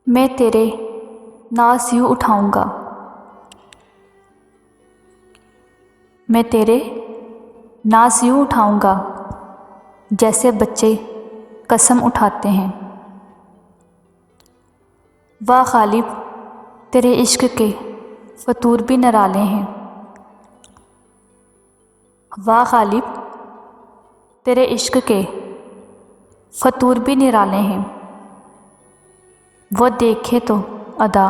मैं तेरे नाज़ यूँ उठाऊँगा, मैं तेरे नाज़ यूँ उठाऊँगा, जैसे बच्चे कसम उठाते हैं। वाह गालिब, तेरे इश्क के फ़तूर भी निराले हैं। वाह गालिब, तेरे इश्क के फ़तूर भी निराले हैं। वो देखे तो अदा,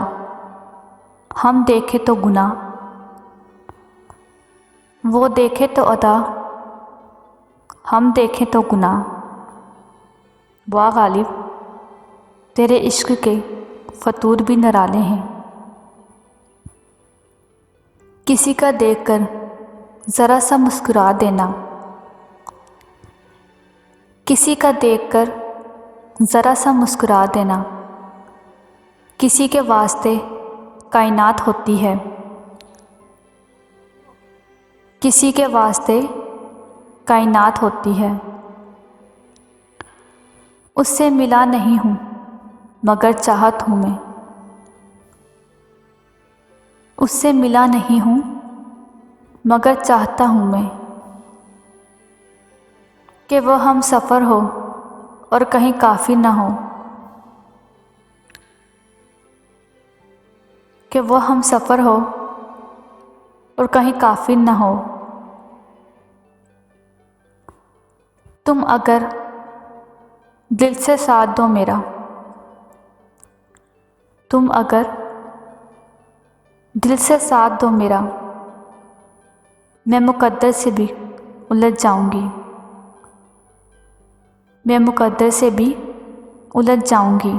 हम देखे तो गुनाह। वो देखे तो अदा, हम देखें तो गुनाह। वाह गालिब, तेरे इश्क के फ़तूर भी निराले हैं। किसी का देखकर ज़रा सा मुस्कुरा देना, किसी का देखकर ज़रा सा मुस्कुरा देना, किसी के वास्ते कायनात होती है। किसी के वास्ते कायनात होती है। उससे मिला नहीं हूँ मगर चाहत हूँ मैं। उससे मिला नहीं हूँ मगर चाहता हूँ मैं, कि वह हम सफ़र हो और कहीं काफ़िर न हो। कि वह हम सफ़र हो और कहीं काफ़िर न हो। तुम अगर दिल से साथ दो मेरा, तुम अगर दिल से साथ दो मेरा, मैं मुक़द्दर से भी उलझ जाऊंगी। मैं मुक़द्दर से भी उलझ जाऊंगी।